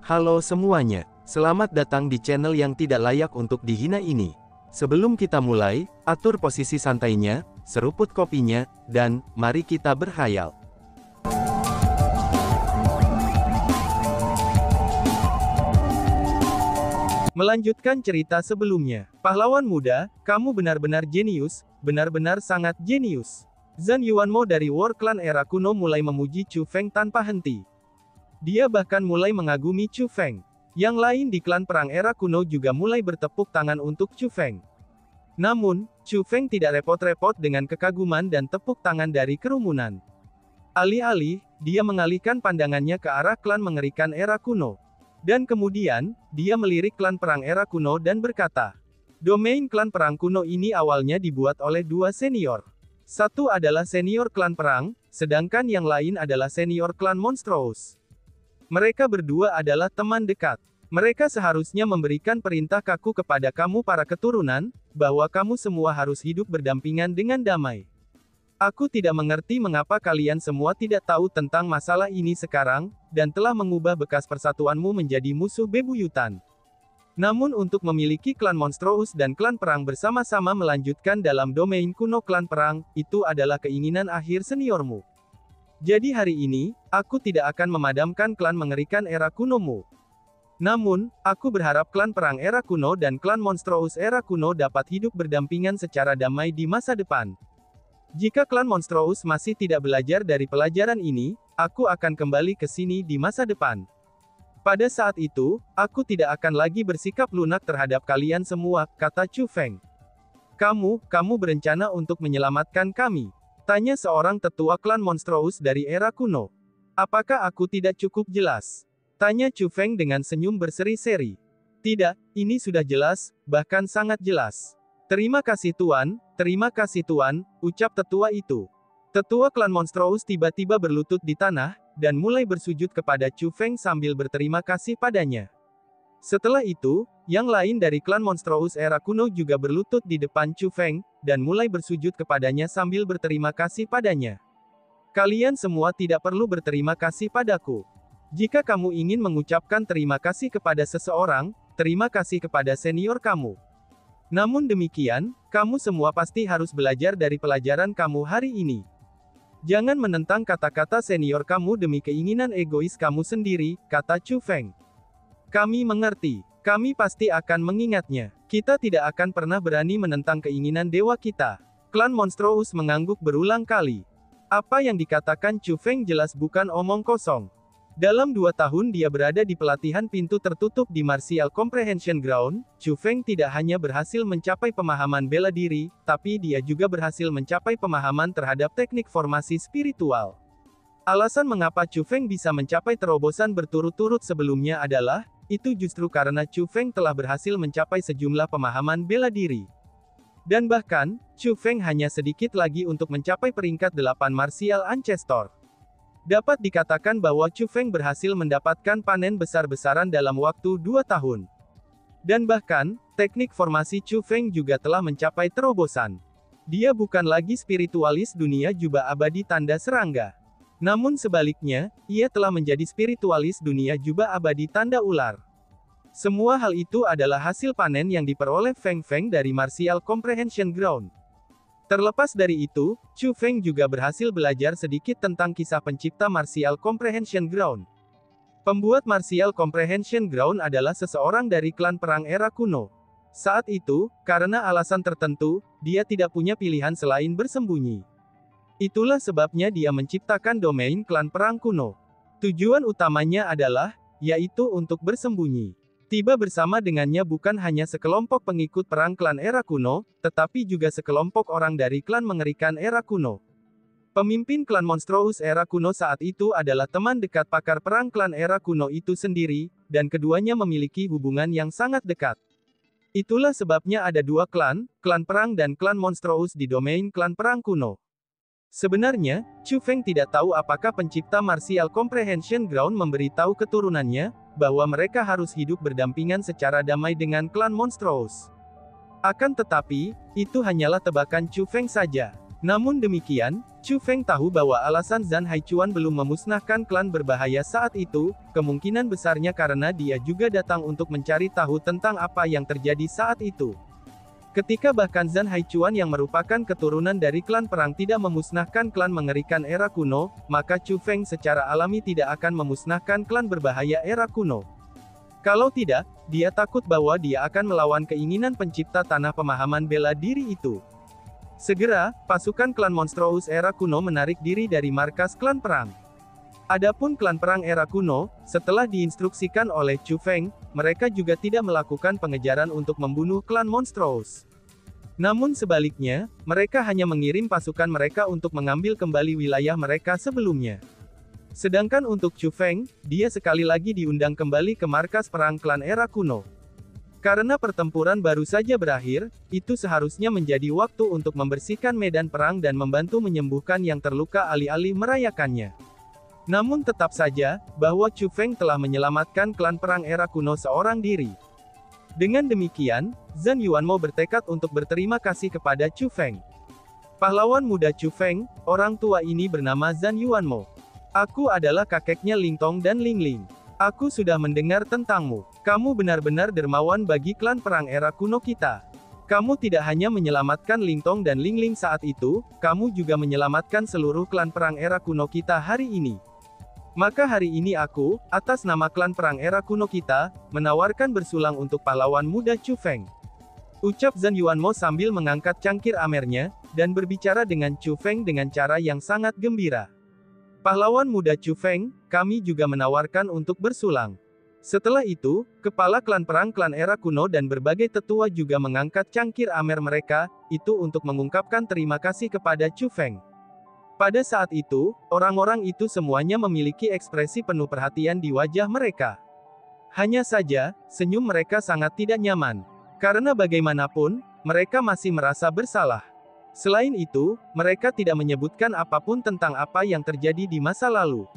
Halo semuanya, selamat datang di channel yang tidak layak untuk dihina ini. Sebelum kita mulai, atur posisi santainya, seruput kopinya, dan mari kita berkhayal. Melanjutkan cerita sebelumnya, pahlawan muda, kamu benar-benar jenius, benar-benar sangat jenius. Zhang Yuanmo dari War Clan era kuno mulai memuji Chu Feng tanpa henti. Dia bahkan mulai mengagumi Chu Feng. Yang lain di klan perang era kuno juga mulai bertepuk tangan untuk Chu Feng. Namun, Chu Feng tidak repot-repot dengan kekaguman dan tepuk tangan dari kerumunan. Alih-alih, dia mengalihkan pandangannya ke arah klan mengerikan era kuno. Dan kemudian, dia melirik klan perang era kuno dan berkata, domain klan perang kuno ini awalnya dibuat oleh dua senior. Satu adalah senior klan perang, sedangkan yang lain adalah senior klan Monstrous. Mereka berdua adalah teman dekat. Mereka seharusnya memberikan perintah kaku kepada kamu para keturunan, bahwa kamu semua harus hidup berdampingan dengan damai. Aku tidak mengerti mengapa kalian semua tidak tahu tentang masalah ini sekarang, dan telah mengubah bekas persatuanmu menjadi musuh bebuyutan. Namun untuk memiliki klan Monstrous dan klan perang bersama-sama melanjutkan dalam domain kuno klan perang, itu adalah keinginan akhir seniormu. Jadi hari ini, aku tidak akan memadamkan klan mengerikan era kunomu. Namun, aku berharap klan perang era kuno dan klan Monstrous era kuno dapat hidup berdampingan secara damai di masa depan. Jika klan Monstrous masih tidak belajar dari pelajaran ini, aku akan kembali ke sini di masa depan. Pada saat itu, aku tidak akan lagi bersikap lunak terhadap kalian semua, kata Chu Feng. Kamu berencana untuk menyelamatkan kami? Tanya seorang tetua klan Monstrous dari era kuno. Apakah aku tidak cukup jelas? Tanya Chu Feng dengan senyum berseri-seri. Tidak, ini sudah jelas, bahkan sangat jelas. Terima kasih Tuan, ucap tetua itu. Tetua klan Monstrous tiba-tiba berlutut di tanah, dan mulai bersujud kepada Chu Feng sambil berterima kasih padanya. Setelah itu, yang lain dari klan Monstrous era kuno juga berlutut di depan Chu Feng, dan mulai bersujud kepadanya sambil berterima kasih padanya. Kalian semua tidak perlu berterima kasih padaku. Jika kamu ingin mengucapkan terima kasih kepada seseorang, terima kasih kepada senior kamu. Namun demikian, kamu semua pasti harus belajar dari pelajaran kamu hari ini. Jangan menentang kata-kata senior kamu demi keinginan egois kamu sendiri, kata Chu Feng. Kami mengerti. Kami pasti akan mengingatnya. Kita tidak akan pernah berani menentang keinginan dewa kita. Klan Monstrous mengangguk berulang kali. Apa yang dikatakan Chu Feng jelas bukan omong kosong. Dalam 2 tahun dia berada di pelatihan pintu tertutup di Martial Comprehension Ground, Chu Feng tidak hanya berhasil mencapai pemahaman bela diri, tapi dia juga berhasil mencapai pemahaman terhadap teknik formasi spiritual. Alasan mengapa Chu Feng bisa mencapai terobosan berturut-turut sebelumnya adalah, itu justru karena Chu Feng telah berhasil mencapai sejumlah pemahaman bela diri. Dan bahkan, Chu Feng hanya sedikit lagi untuk mencapai peringkat 8 Martial Ancestor. Dapat dikatakan bahwa Chu Feng berhasil mendapatkan panen besar-besaran dalam waktu 2 tahun. Dan bahkan, teknik formasi Chu Feng juga telah mencapai terobosan. Dia bukan lagi spiritualis dunia jubah abadi tanda serangga. Namun sebaliknya, ia telah menjadi spiritualis dunia jubah abadi tanda ular. Semua hal itu adalah hasil panen yang diperoleh Feng Feng dari Martial Comprehension Ground. Terlepas dari itu, Chu Feng juga berhasil belajar sedikit tentang kisah pencipta Martial Comprehension Ground. Pembuat Martial Comprehension Ground adalah seseorang dari klan perang era kuno. Saat itu, karena alasan tertentu, dia tidak punya pilihan selain bersembunyi. Itulah sebabnya dia menciptakan domain klan perang kuno. Tujuan utamanya adalah, yaitu untuk bersembunyi. Tiba bersama dengannya bukan hanya sekelompok pengikut perang klan era kuno, tetapi juga sekelompok orang dari klan mengerikan era kuno. Pemimpin klan Monstrous era kuno saat itu adalah teman dekat pakar perang klan era kuno itu sendiri, dan keduanya memiliki hubungan yang sangat dekat. Itulah sebabnya ada 2 klan, klan perang dan klan Monstrous di domain klan perang kuno. Sebenarnya, Chu Feng tidak tahu apakah pencipta Martial Comprehension Ground memberitahu keturunannya, bahwa mereka harus hidup berdampingan secara damai dengan klan Monstrous. Akan tetapi, itu hanyalah tebakan Chu Feng saja. Namun demikian, Chu Feng tahu bahwa alasan Zhan Haichuan belum memusnahkan klan berbahaya saat itu, kemungkinan besarnya karena dia juga datang untuk mencari tahu tentang apa yang terjadi saat itu. Ketika bahkan Zhan Haichuan yang merupakan keturunan dari klan perang tidak memusnahkan klan mengerikan era kuno, maka Chu Feng secara alami tidak akan memusnahkan klan berbahaya era kuno. Kalau tidak, dia takut bahwa dia akan melawan keinginan pencipta tanah pemahaman bela diri itu. Segera, pasukan klan Monstrous era kuno menarik diri dari markas klan perang. Adapun klan perang era kuno, setelah diinstruksikan oleh Chu Feng, mereka juga tidak melakukan pengejaran untuk membunuh klan Monstrous. Namun sebaliknya, mereka hanya mengirim pasukan mereka untuk mengambil kembali wilayah mereka sebelumnya. Sedangkan untuk Chu Feng, dia sekali lagi diundang kembali ke markas perang klan era kuno. Karena pertempuran baru saja berakhir, itu seharusnya menjadi waktu untuk membersihkan medan perang dan membantu menyembuhkan yang terluka alih-alih merayakannya. Namun tetap saja, bahwa Chu Feng telah menyelamatkan klan perang era kuno seorang diri. Dengan demikian, Zhan Yuanmo bertekad untuk berterima kasih kepada Chu Feng. Pahlawan muda Chu Feng, orang tua ini bernama Zhan Yuanmo. Aku adalah kakeknya Ling Tong dan Ling Ling. Aku sudah mendengar tentangmu. Kamu benar-benar dermawan bagi klan perang era kuno kita. Kamu tidak hanya menyelamatkan Ling Tong dan Ling Ling saat itu, kamu juga menyelamatkan seluruh klan perang era kuno kita hari ini. Maka hari ini aku, atas nama klan perang era kuno kita, menawarkan bersulang untuk pahlawan muda Chu Feng. Ucap Zhan Yuanmo sambil mengangkat cangkir amernya, dan berbicara dengan Chu Feng dengan cara yang sangat gembira. Pahlawan muda Chu Feng, kami juga menawarkan untuk bersulang. Setelah itu, kepala klan perang klan era kuno dan berbagai tetua juga mengangkat cangkir amer mereka, itu untuk mengungkapkan terima kasih kepada Chu Feng. Pada saat itu, orang-orang itu semuanya memiliki ekspresi penuh perhatian di wajah mereka. Hanya saja, senyum mereka sangat tidak nyaman. Karena bagaimanapun, mereka masih merasa bersalah. Selain itu, mereka tidak menyebutkan apapun tentang apa yang terjadi di masa lalu.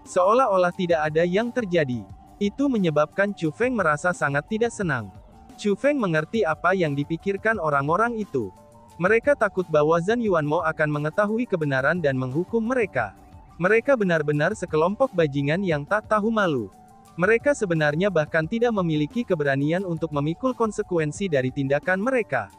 Seolah-olah tidak ada yang terjadi. Itu menyebabkan Chu Feng merasa sangat tidak senang. Chu Feng mengerti apa yang dipikirkan orang-orang itu. Mereka takut bahwa Zhan Yuanmo akan mengetahui kebenaran dan menghukum mereka. Mereka benar-benar sekelompok bajingan yang tak tahu malu. Mereka sebenarnya bahkan tidak memiliki keberanian untuk memikul konsekuensi dari tindakan mereka.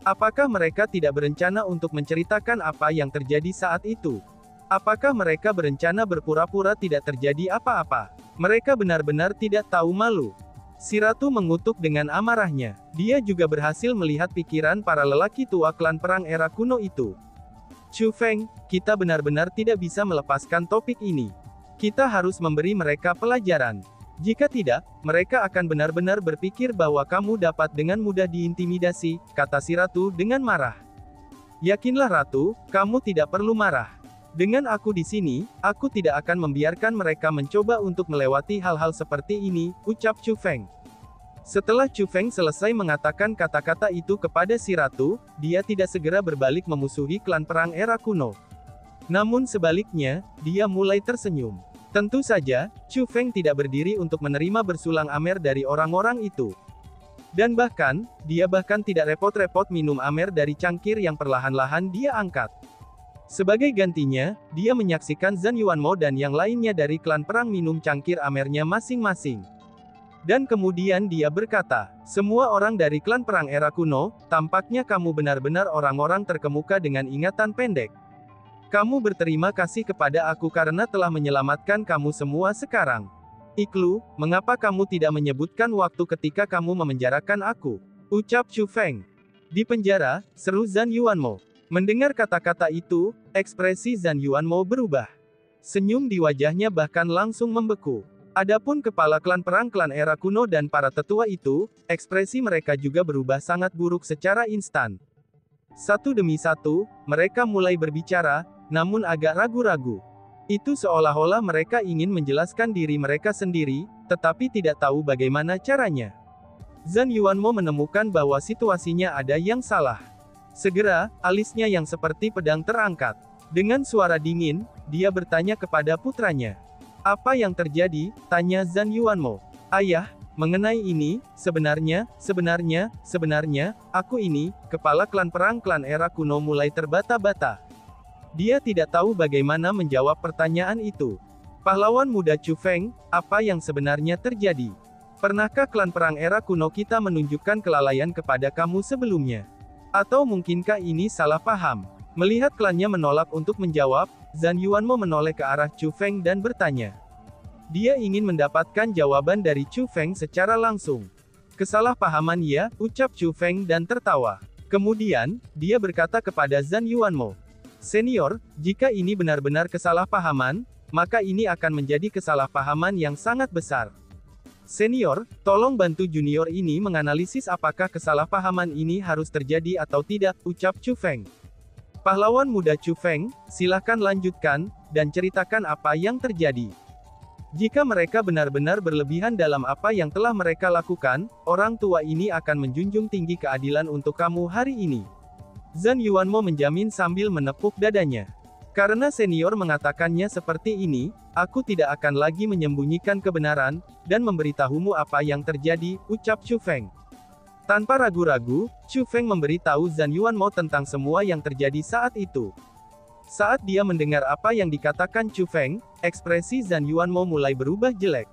Apakah mereka tidak berencana untuk menceritakan apa yang terjadi saat itu? Apakah mereka berencana berpura-pura tidak terjadi apa-apa? Mereka benar-benar tidak tahu malu. Si ratu mengutuk dengan amarahnya. Dia juga berhasil melihat pikiran para lelaki tua klan perang era kuno itu. Chu Feng, kita benar-benar tidak bisa melepaskan topik ini. Kita harus memberi mereka pelajaran. Jika tidak, mereka akan benar-benar berpikir bahwa kamu dapat dengan mudah diintimidasi, kata si ratu dengan marah. Yakinlah ratu, kamu tidak perlu marah. Dengan aku di sini, aku tidak akan membiarkan mereka mencoba untuk melewati hal-hal seperti ini, ucap Chu Feng. Setelah Chu Feng selesai mengatakan kata-kata itu kepada si ratu, dia tidak segera berbalik memusuhi klan perang era kuno. Namun sebaliknya, dia mulai tersenyum. Tentu saja, Chu Feng tidak berdiri untuk menerima bersulang amer dari orang-orang itu. Dan bahkan, dia bahkan tidak repot-repot minum amer dari cangkir yang perlahan-lahan dia angkat. Sebagai gantinya, dia menyaksikan Zhan Yuanmo dan yang lainnya dari klan perang minum cangkir amernya masing-masing. Dan kemudian dia berkata, semua orang dari klan perang era kuno, tampaknya kamu benar-benar orang-orang terkemuka dengan ingatan pendek. Kamu berterima kasih kepada aku karena telah menyelamatkan kamu semua sekarang. Iklu, mengapa kamu tidak menyebutkan waktu ketika kamu memenjarakan aku? Ucap Chu Feng. Di penjara, seru Zhan Yuanmo. Mendengar kata-kata itu, ekspresi Zhan Yuanmo berubah. Senyum di wajahnya bahkan langsung membeku. Adapun kepala klan perang klan era kuno dan para tetua itu, ekspresi mereka juga berubah sangat buruk secara instan. Satu demi satu, mereka mulai berbicara, namun agak ragu-ragu. Itu seolah-olah mereka ingin menjelaskan diri mereka sendiri, tetapi tidak tahu bagaimana caranya. Zhan Yuanmo menemukan bahwa situasinya ada yang salah. Segera, alisnya yang seperti pedang terangkat. Dengan suara dingin, dia bertanya kepada putranya. Apa yang terjadi? Tanya Zhan Yuanmo. Ayah, Mengenai ini, sebenarnya, aku ini, kepala klan perang klan era kuno mulai terbata-bata. Dia tidak tahu bagaimana menjawab pertanyaan itu. Pahlawan muda Chu Feng, apa yang sebenarnya terjadi? Pernahkah klan perang era kuno kita menunjukkan kelalaian kepada kamu sebelumnya? Atau mungkinkah ini salah paham? Melihat klannya menolak untuk menjawab, Zhan Yuanmo menoleh ke arah Chu Feng dan bertanya. Dia ingin mendapatkan jawaban dari Chu Feng secara langsung. Kesalahpahaman ya, ucap Chu Feng dan tertawa. Kemudian, dia berkata kepada Zhan Yuanmo. Senior, jika ini benar-benar kesalahpahaman, maka ini akan menjadi kesalahpahaman yang sangat besar. Senior, tolong bantu junior ini menganalisis apakah kesalahpahaman ini harus terjadi atau tidak, ucap Chu Feng. Pahlawan muda Chu Feng, silahkan lanjutkan, dan ceritakan apa yang terjadi. Jika mereka benar-benar berlebihan dalam apa yang telah mereka lakukan, orang tua ini akan menjunjung tinggi keadilan untuk kamu hari ini. Zhan Yuanmo menjamin sambil menepuk dadanya. Karena senior mengatakannya seperti ini, aku tidak akan lagi menyembunyikan kebenaran, dan memberitahumu apa yang terjadi, ucap Chu Feng. Tanpa ragu-ragu, Chu Feng memberitahu Zhan Yuanmo tentang semua yang terjadi saat itu. Saat dia mendengar apa yang dikatakan Chu Feng, ekspresi Zhan Yuanmo mulai berubah jelek.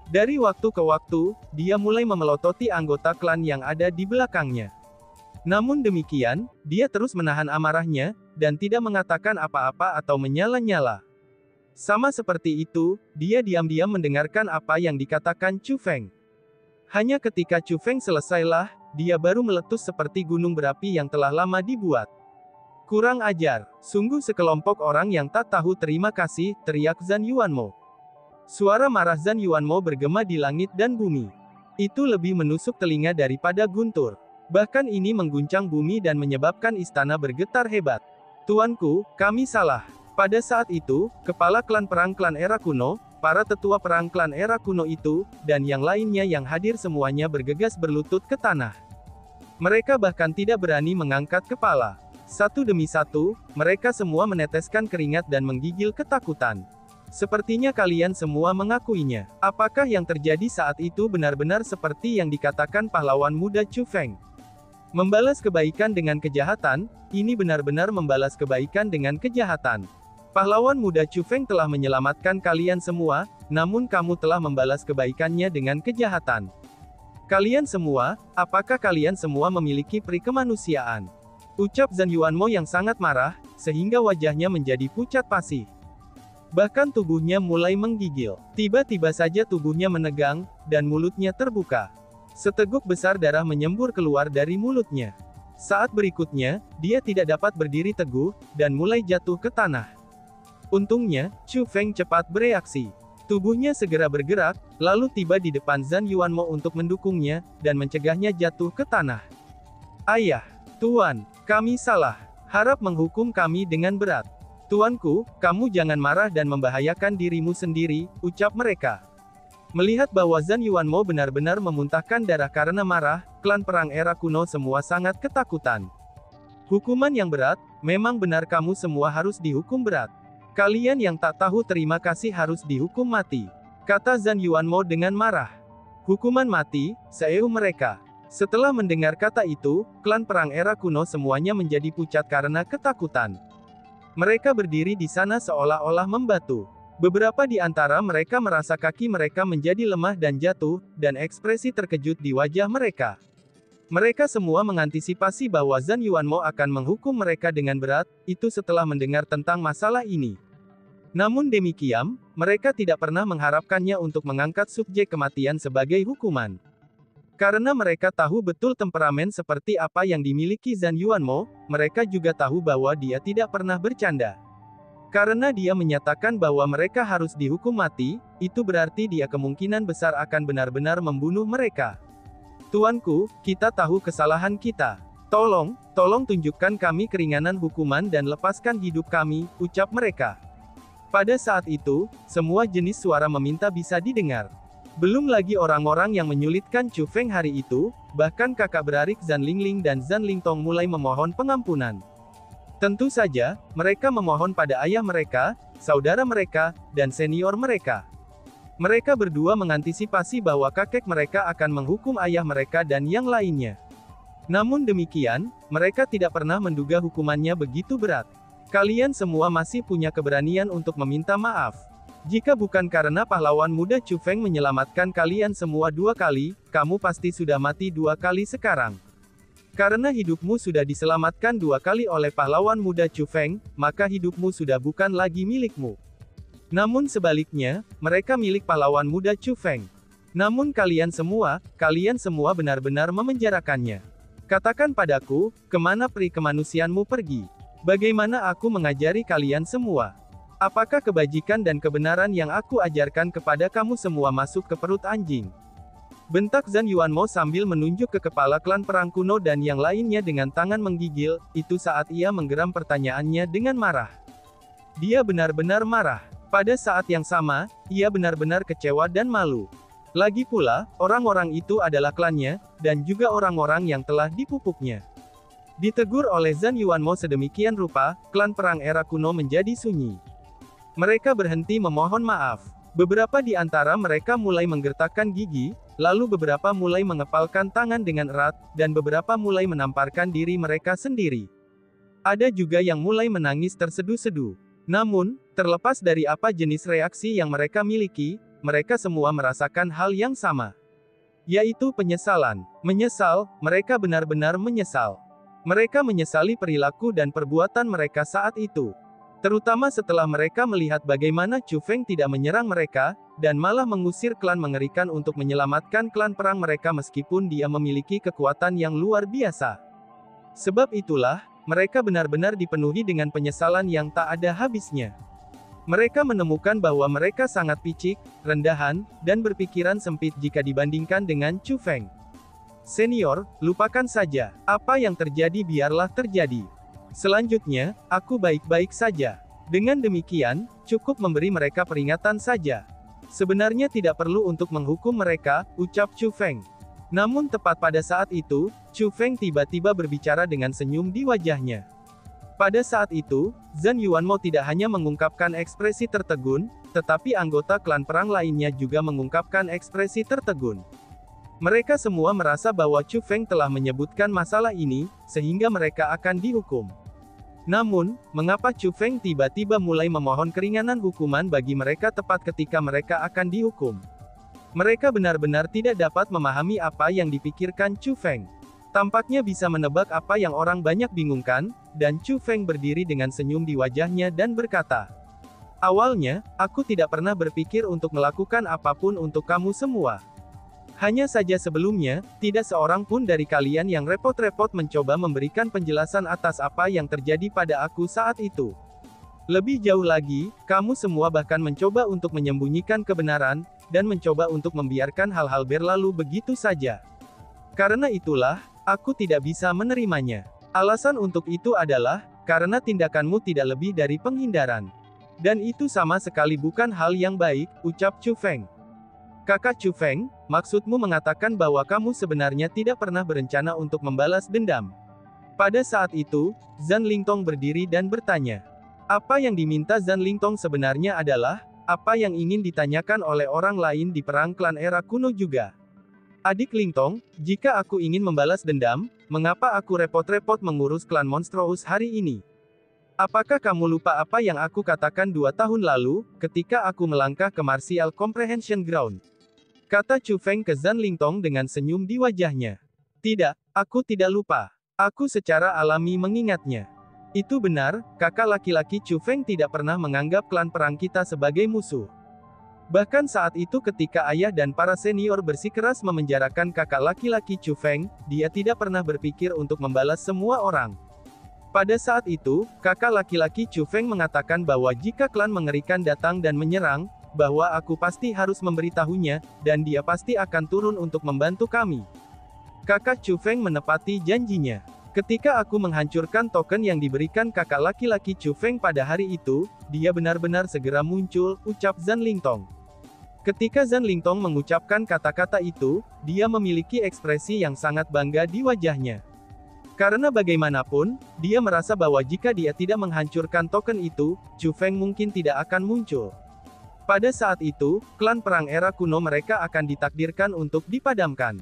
Dari waktu ke waktu, dia mulai memelototi anggota klan yang ada di belakangnya. Namun demikian, dia terus menahan amarahnya, dan tidak mengatakan apa-apa atau menyala-nyala. Sama seperti itu, dia diam-diam mendengarkan apa yang dikatakan Chu Feng. Hanya ketika Chu Feng selesailah, dia baru meletus seperti gunung berapi yang telah lama dibuat. Kurang ajar, sungguh sekelompok orang yang tak tahu terima kasih, teriak Zhan Yuanmo. Suara marah Zhan Yuanmo bergema di langit dan bumi. Itu lebih menusuk telinga daripada guntur. Bahkan ini mengguncang bumi dan menyebabkan istana bergetar hebat. Tuanku, kami salah. Pada saat itu, kepala klan perang klan era kuno, para tetua perang klan era kuno itu, dan yang lainnya yang hadir semuanya bergegas berlutut ke tanah. Mereka bahkan tidak berani mengangkat kepala. Satu demi satu, mereka semua meneteskan keringat dan menggigil ketakutan. Sepertinya kalian semua mengakuinya. Apakah yang terjadi saat itu benar-benar seperti yang dikatakan pahlawan muda Chu Feng? Membalas kebaikan dengan kejahatan, ini benar-benar membalas kebaikan dengan kejahatan. Pahlawan muda Chu Feng telah menyelamatkan kalian semua, namun kamu telah membalas kebaikannya dengan kejahatan. Kalian semua, apakah kalian semua memiliki peri kemanusiaan? Ucap Zhan Yuanmo yang sangat marah, sehingga wajahnya menjadi pucat pasi. Bahkan tubuhnya mulai menggigil. Tiba-tiba saja tubuhnya menegang, dan mulutnya terbuka. Seteguk besar darah menyembur keluar dari mulutnya. Saat berikutnya, dia tidak dapat berdiri teguh, dan mulai jatuh ke tanah. Untungnya, Chu Feng cepat bereaksi. Tubuhnya segera bergerak, lalu tiba di depan Zhan Yuanmo untuk mendukungnya, dan mencegahnya jatuh ke tanah. Ayah, Tuan, kami salah. Harap menghukum kami dengan berat. Tuanku, kamu jangan marah dan membahayakan dirimu sendiri, ucap mereka. Melihat bahwa Zhan Yuanmo benar-benar memuntahkan darah karena marah, klan perang era kuno semua sangat ketakutan. Hukuman yang berat, memang benar kamu semua harus dihukum berat. Kalian yang tak tahu terima kasih harus dihukum mati, kata Zhan Yuanmo dengan marah. Hukuman mati, seeu mereka. Setelah mendengar kata itu, klan perang era kuno semuanya menjadi pucat karena ketakutan. Mereka berdiri di sana seolah-olah membatu. Beberapa di antara mereka merasa kaki mereka menjadi lemah dan jatuh, dan ekspresi terkejut di wajah mereka. Mereka semua mengantisipasi bahwa Zhan Yuanmo akan menghukum mereka dengan berat, itu setelah mendengar tentang masalah ini. Namun demikian, mereka tidak pernah mengharapkannya untuk mengangkat subjek kematian sebagai hukuman. Karena mereka tahu betul temperamen seperti apa yang dimiliki Zhan Yuanmo, mereka juga tahu bahwa dia tidak pernah bercanda. Karena dia menyatakan bahwa mereka harus dihukum mati, itu berarti dia kemungkinan besar akan benar-benar membunuh mereka. Tuanku, kita tahu kesalahan kita. Tolong tunjukkan kami keringanan hukuman dan lepaskan hidup kami, ucap mereka. Pada saat itu, semua jenis suara meminta bisa didengar. Belum lagi orang-orang yang menyulitkan Chu Feng hari itu, bahkan kakak beradik Zhan Lingling dan Zhan Lingtong mulai memohon pengampunan. Tentu saja, mereka memohon pada ayah mereka, saudara mereka, dan senior mereka. Mereka berdua mengantisipasi bahwa kakek mereka akan menghukum ayah mereka dan yang lainnya. Namun demikian, mereka tidak pernah menduga hukumannya begitu berat. Kalian semua masih punya keberanian untuk meminta maaf. Jika bukan karena pahlawan muda Chu Feng menyelamatkan kalian semua 2 kali, kamu pasti sudah mati 2 kali sekarang. Karena hidupmu sudah diselamatkan 2 kali oleh pahlawan muda Chu Feng, maka hidupmu sudah bukan lagi milikmu. Namun sebaliknya, mereka milik pahlawan muda Chu Feng. Namun kalian semua benar-benar memenjarakannya. Katakan padaku, kemana peri kemanusiaanmu pergi? Bagaimana aku mengajari kalian semua? Apakah kebajikan dan kebenaran yang aku ajarkan kepada kamu semua masuk ke perut anjing? Bentak Zhan Yuanmo sambil menunjuk ke kepala klan perang kuno dan yang lainnya dengan tangan menggigil, itu saat ia menggeram pertanyaannya dengan marah. Dia benar-benar marah. Pada saat yang sama, ia benar-benar kecewa dan malu. Lagi pula, orang-orang itu adalah klannya, dan juga orang-orang yang telah dipupuknya. Ditegur oleh Zhan Yuanmo sedemikian rupa, klan perang era kuno menjadi sunyi. Mereka berhenti memohon maaf. Beberapa di antara mereka mulai menggertakkan gigi, lalu beberapa mulai mengepalkan tangan dengan erat, dan beberapa mulai menamparkan diri mereka sendiri. Ada juga yang mulai menangis terseduh-seduh. Namun, terlepas dari apa jenis reaksi yang mereka miliki, mereka semua merasakan hal yang sama. Yaitu penyesalan. Menyesal, mereka benar-benar menyesal. Mereka menyesali perilaku dan perbuatan mereka saat itu. Terutama setelah mereka melihat bagaimana Chu Feng tidak menyerang mereka, dan malah mengusir klan mengerikan untuk menyelamatkan klan perang mereka meskipun dia memiliki kekuatan yang luar biasa. Sebab itulah, mereka benar-benar dipenuhi dengan penyesalan yang tak ada habisnya. Mereka menemukan bahwa mereka sangat picik, rendahan, dan berpikiran sempit jika dibandingkan dengan Chu Feng. Senior, lupakan saja. Apa yang terjadi biarlah terjadi. Selanjutnya, aku baik-baik saja. Dengan demikian, cukup memberi mereka peringatan saja. Sebenarnya tidak perlu untuk menghukum mereka, ucap Chu Feng. Namun tepat pada saat itu, Chu Feng tiba-tiba berbicara dengan senyum di wajahnya. Pada saat itu, Zhan Yuanmo tidak hanya mengungkapkan ekspresi tertegun, tetapi anggota klan perang lainnya juga mengungkapkan ekspresi tertegun. Mereka semua merasa bahwa Chu Feng telah menyebutkan masalah ini, sehingga mereka akan dihukum. Namun, mengapa Chu Feng tiba-tiba mulai memohon keringanan hukuman bagi mereka tepat ketika mereka akan dihukum? Mereka benar-benar tidak dapat memahami apa yang dipikirkan Chu Feng. Tampaknya bisa menebak apa yang orang banyak bingungkan, dan Chu Feng berdiri dengan senyum di wajahnya dan berkata, "Awalnya, aku tidak pernah berpikir untuk melakukan apapun untuk kamu semua. Hanya saja sebelumnya, tidak seorang pun dari kalian yang repot-repot mencoba memberikan penjelasan atas apa yang terjadi pada aku saat itu. Lebih jauh lagi, kamu semua bahkan mencoba untuk menyembunyikan kebenaran, dan mencoba untuk membiarkan hal-hal berlalu begitu saja. Karena itulah, aku tidak bisa menerimanya. Alasan untuk itu adalah, karena tindakanmu tidak lebih dari penghindaran. Dan itu sama sekali bukan hal yang baik, ucap Chu Feng. Kakak Chu Feng, maksudmu mengatakan bahwa kamu sebenarnya tidak pernah berencana untuk membalas dendam. Pada saat itu, Zhan Lingtong berdiri dan bertanya. Apa yang diminta Zhan Lingtong sebenarnya adalah, apa yang ingin ditanyakan oleh orang lain di perang klan era kuno juga. Adik Lingtong, jika aku ingin membalas dendam, mengapa aku repot-repot mengurus klan Monstrous hari ini? Apakah kamu lupa apa yang aku katakan 2 tahun lalu, ketika aku melangkah ke Martial Comprehension Ground? Kata Chu Feng ke Zhan Lingtong dengan senyum di wajahnya. Tidak, aku tidak lupa. Aku secara alami mengingatnya. Itu benar, kakak laki-laki Chu Feng tidak pernah menganggap klan perang kita sebagai musuh. Bahkan saat itu ketika ayah dan para senior bersikeras memenjarakan kakak laki-laki Chu Feng, dia tidak pernah berpikir untuk membalas semua orang. Pada saat itu, kakak laki-laki Chu Feng mengatakan bahwa jika klan mengerikan datang dan menyerang, bahwa aku pasti harus memberitahunya, dan dia pasti akan turun untuk membantu kami. Kakak Chu Feng menepati janjinya. Ketika aku menghancurkan token yang diberikan kakak laki-laki Chu Feng pada hari itu, dia benar-benar segera muncul, ucap Zhan Lingtong. Ketika Zhan Lingtong mengucapkan kata-kata itu, dia memiliki ekspresi yang sangat bangga di wajahnya. Karena bagaimanapun, dia merasa bahwa jika dia tidak menghancurkan token itu, Chu Feng mungkin tidak akan muncul. Pada saat itu, klan perang era kuno mereka akan ditakdirkan untuk dipadamkan.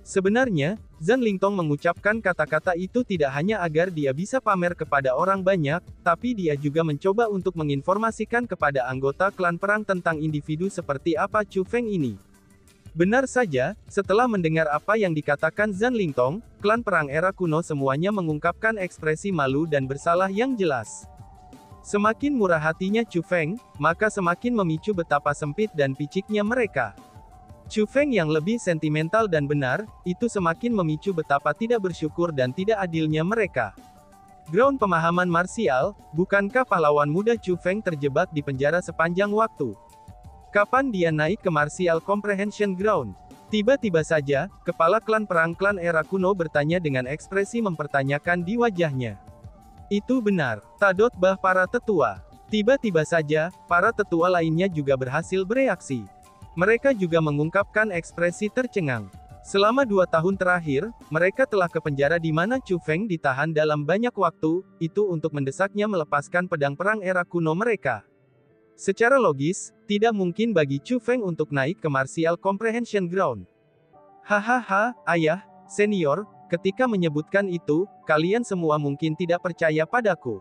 Sebenarnya, Zhan Lingtong mengucapkan kata-kata itu tidak hanya agar dia bisa pamer kepada orang banyak, tapi dia juga mencoba untuk menginformasikan kepada anggota klan perang tentang individu seperti apa Chu Feng ini. Benar saja, setelah mendengar apa yang dikatakan Zhan Lingtong, klan perang era kuno semuanya mengungkapkan ekspresi malu dan bersalah yang jelas. Semakin murah hatinya Chu Feng, maka semakin memicu betapa sempit dan piciknya mereka. Chu Feng yang lebih sentimental dan benar, itu semakin memicu betapa tidak bersyukur dan tidak adilnya mereka. Ground pemahaman marsial, bukankah pahlawan muda Chu Feng terjebak di penjara sepanjang waktu? Kapan dia naik ke Martial Comprehension Ground? Tiba-tiba saja, kepala klan perang klan era kuno bertanya dengan ekspresi mempertanyakan di wajahnya. Itu benar, Tadot Bah para tetua. Tiba-tiba saja, para tetua lainnya juga berhasil bereaksi. Mereka juga mengungkapkan ekspresi tercengang. Selama 2 tahun terakhir, mereka telah ke penjara di mana Chu Feng ditahan dalam banyak waktu, itu untuk mendesaknya melepaskan pedang perang era kuno mereka. Secara logis, tidak mungkin bagi Chu Feng untuk naik ke Martial Comprehension Ground. Hahaha, ayah, senior, ketika menyebutkan itu, kalian semua mungkin tidak percaya padaku.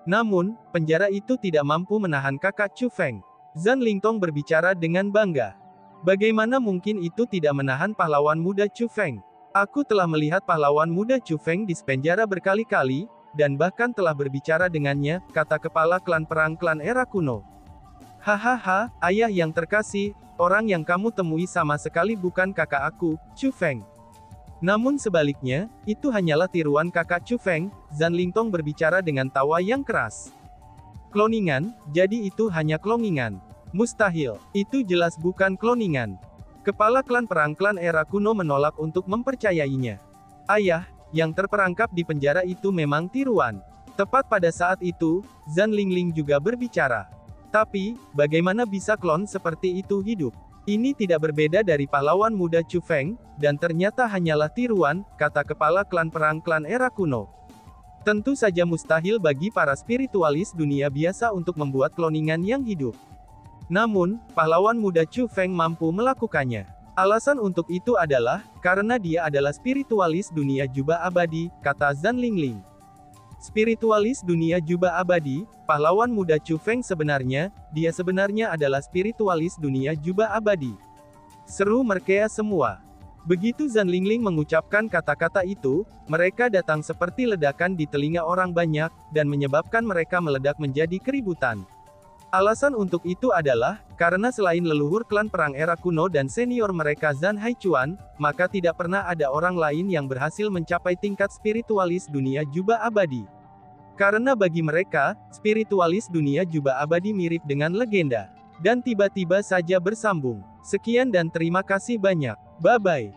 Namun, penjara itu tidak mampu menahan kakak Chu Feng. Zhan Lingtong berbicara dengan bangga. Bagaimana mungkin itu tidak menahan pahlawan muda Chu Feng? Aku telah melihat pahlawan muda Chu Feng di penjara berkali-kali, dan bahkan telah berbicara dengannya, kata kepala klan perang klan era kuno. Hahaha, ayah yang terkasih, orang yang kamu temui sama sekali bukan kakak aku, Chu Feng. Namun sebaliknya, itu hanyalah tiruan kakak Chu Feng, Zhan Lingtong berbicara dengan tawa yang keras. Kloningan, jadi itu hanya kloningan. Mustahil, itu jelas bukan kloningan. Kepala klan perang klan era kuno menolak untuk mempercayainya. Ayah, yang terperangkap di penjara itu memang tiruan. Tepat pada saat itu, Zhan Lingling juga berbicara. Tapi, bagaimana bisa klon seperti itu hidup? Ini tidak berbeda dari pahlawan muda Chu Feng, dan ternyata hanyalah tiruan, kata kepala klan perang klan era kuno. Tentu saja mustahil bagi para spiritualis dunia biasa untuk membuat kloningan yang hidup. Namun, pahlawan muda Chu Feng mampu melakukannya. Alasan untuk itu adalah, karena dia adalah spiritualis dunia jubah abadi, kata Zhan Lingling. Spiritualis dunia jubah abadi, pahlawan muda Chu Feng sebenarnya, dia sebenarnya adalah spiritualis dunia jubah abadi. Seru mereka semua. Begitu Zhan Lingling mengucapkan kata-kata itu, mereka datang seperti ledakan di telinga orang banyak, dan menyebabkan mereka meledak menjadi keributan. Alasan untuk itu adalah, karena selain leluhur klan perang era kuno dan senior mereka Zhan Haichuan, maka tidak pernah ada orang lain yang berhasil mencapai tingkat spiritualis dunia jubah abadi. Karena bagi mereka, spiritualis dunia jubah abadi mirip dengan legenda. Dan tiba-tiba saja bersambung. Sekian dan terima kasih banyak. Bye-bye.